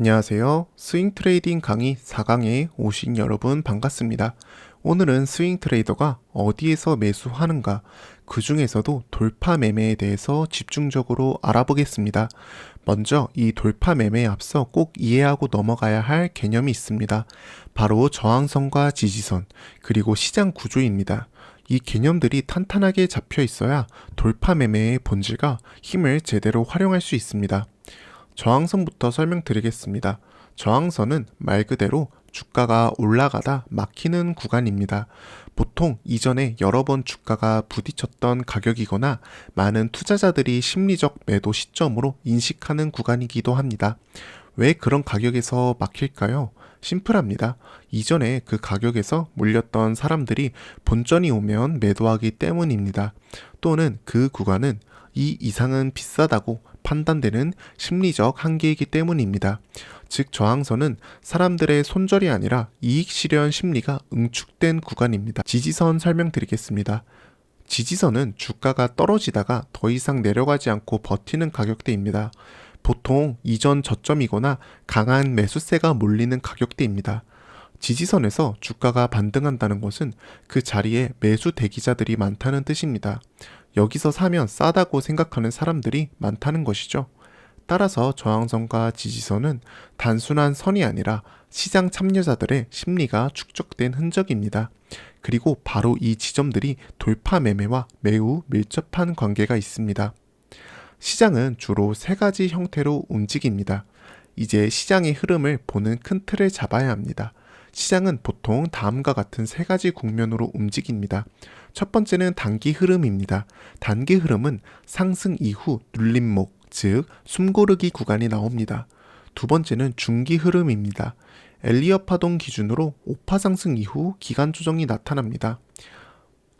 안녕하세요. 스윙 트레이딩 강의 4강에 오신 여러분 반갑습니다. 오늘은 스윙 트레이더가 어디에서 매수하는가, 그 중에서도 돌파 매매에 대해서 집중적으로 알아보겠습니다. 먼저 이 돌파 매매에 앞서 꼭 이해하고 넘어가야 할 개념이 있습니다. 바로 저항선과 지지선, 그리고 시장 구조입니다. 이 개념들이 탄탄하게 잡혀 있어야 돌파 매매의 본질과 힘을 제대로 활용할 수 있습니다. 저항선부터 설명드리겠습니다. 저항선은 말 그대로 주가가 올라가다 막히는 구간입니다. 보통 이전에 여러 번 주가가 부딪혔던 가격이거나 많은 투자자들이 심리적 매도 시점으로 인식하는 구간이기도 합니다. 왜 그런 가격에서 막힐까요? 심플합니다. 이전에 그 가격에서 몰렸던 사람들이 본전이 오면 매도하기 때문입니다. 또는 그 구간은 이 이상은 비싸다고 판단되는 심리적 한계이기 때문입니다. 즉 저항선은 사람들의 손절이 아니라 이익 실현 심리가 응축된 구간입니다. 지지선 설명드리겠습니다. 지지선은 주가가 떨어지다가 더 이상 내려가지 않고 버티는 가격대입니다. 보통 이전 저점이거나 강한 매수세가 몰리는 가격대입니다. 지지선에서 주가가 반등한다는 것은 그 자리에 매수 대기자들이 많다는 뜻입니다. 여기서 사면 싸다고 생각하는 사람들이 많다는 것이죠. 따라서 저항선과 지지선은 단순한 선이 아니라 시장 참여자들의 심리가 축적된 흔적입니다. 그리고 바로 이 지점들이 돌파 매매와 매우 밀접한 관계가 있습니다. 시장은 주로 세 가지 형태로 움직입니다. 이제 시장의 흐름을 보는 큰 틀을 잡아야 합니다. 시장은 보통 다음과 같은 세 가지 국면으로 움직입니다. 첫 번째는 단기 흐름입니다. 단기 흐름은 상승 이후 눌림목, 즉 숨고르기 구간이 나옵니다. 두 번째는 중기 흐름입니다. 엘리엇 파동 기준으로 5파 상승 이후 기간 조정이 나타납니다.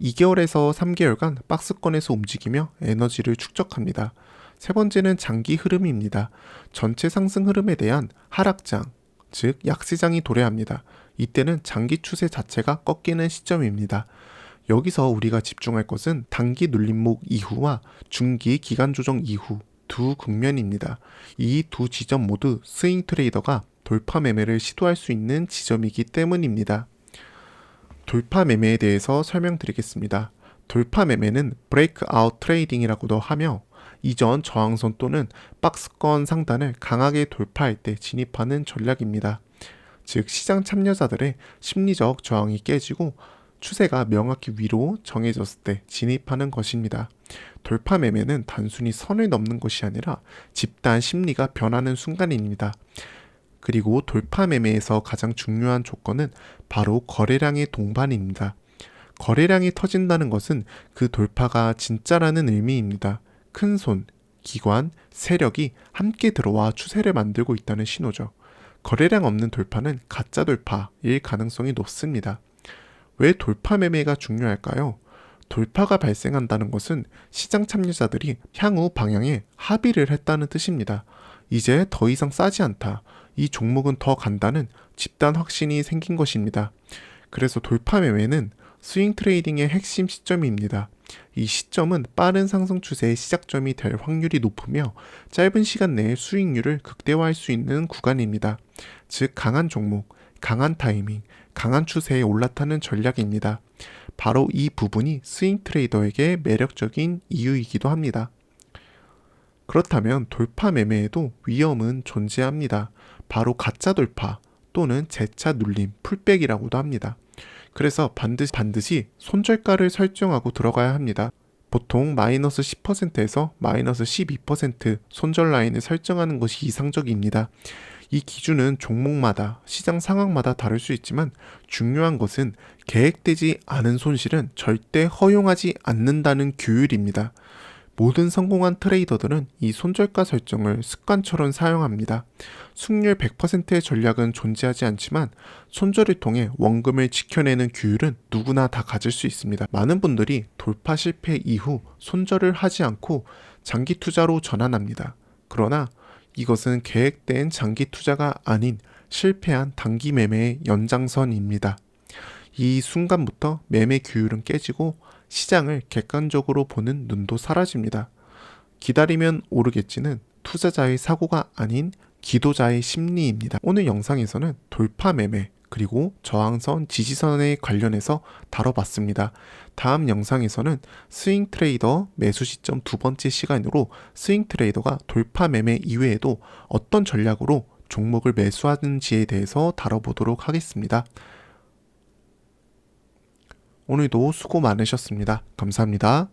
2개월에서 3개월간 박스권에서 움직이며 에너지를 축적합니다. 세 번째는 장기 흐름입니다. 전체 상승 흐름에 대한 하락장, 즉 약세장이 도래합니다. 이때는 장기 추세 자체가 꺾이는 시점입니다. 여기서 우리가 집중할 것은 단기 눌림목 이후와 중기 기간 조정 이후 두 국면입니다. 이 두 지점 모두 스윙 트레이더가 돌파 매매를 시도할 수 있는 지점이기 때문입니다. 돌파 매매에 대해서 설명드리겠습니다. 돌파 매매는 브레이크아웃 트레이딩이라고도 하며 이전 저항선 또는 박스권 상단을 강하게 돌파할 때 진입하는 전략입니다. 즉 시장 참여자들의 심리적 저항이 깨지고 추세가 명확히 위로 정해졌을 때 진입하는 것입니다. 돌파 매매는 단순히 선을 넘는 것이 아니라 집단 심리가 변하는 순간입니다. 그리고 돌파 매매에서 가장 중요한 조건은 바로 거래량의 동반입니다. 거래량이 터진다는 것은 그 돌파가 진짜라는 의미입니다. 큰 손, 기관, 세력이 함께 들어와 추세를 만들고 있다는 신호죠. 거래량 없는 돌파는 가짜 돌파일 가능성이 높습니다. 왜 돌파 매매가 중요할까요? 돌파가 발생한다는 것은 시장 참여자들이 향후 방향에 합의를 했다는 뜻입니다. 이제 더 이상 싸지 않다. 이 종목은 더 간다는 집단 확신이 생긴 것입니다. 그래서 돌파 매매는 스윙 트레이딩의 핵심 시점입니다. 이 시점은 빠른 상승 추세의 시작점이 될 확률이 높으며 짧은 시간 내에 수익률을 극대화할 수 있는 구간입니다. 즉 강한 종목, 강한 타이밍, 강한 추세에 올라타는 전략입니다. 바로 이 부분이 스윙 트레이더에게 매력적인 이유이기도 합니다. 그렇다면 돌파 매매에도 위험은 존재합니다. 바로 가짜 돌파 또는 재차 눌림, 풀백이라고도 합니다. 그래서 반드시 손절가를 설정하고 들어가야 합니다. 보통 마이너스 10%에서 마이너스 12% 손절 라인을 설정하는 것이 이상적입니다. 이 기준은 종목마다 시장 상황마다 다를 수 있지만 중요한 것은 계획되지 않은 손실은 절대 허용하지 않는다는 규율입니다. 모든 성공한 트레이더들은 이 손절가 설정을 습관처럼 사용합니다. 승률 100%의 전략은 존재하지 않지만 손절을 통해 원금을 지켜내는 규율은 누구나 다 가질 수 있습니다. 많은 분들이 돌파 실패 이후 손절을 하지 않고 장기 투자로 전환합니다. 그러나 이것은 계획된 장기 투자가 아닌 실패한 단기 매매의 연장선입니다. 이 순간부터 매매 규율은 깨지고 시장을 객관적으로 보는 눈도 사라집니다. 기다리면 오르겠지는 투자자의 사고가 아닌 기도자의 심리입니다. 오늘 영상에서는 돌파 매매 그리고 저항선, 지지선에 관련해서 다뤄봤습니다. 다음 영상에서는 스윙 트레이더 매수 시점 두 번째 시간으로 스윙 트레이더가 돌파 매매 이외에도 어떤 전략으로 종목을 매수하는지에 대해서 다뤄보도록 하겠습니다. 오늘도 수고 많으셨습니다. 감사합니다.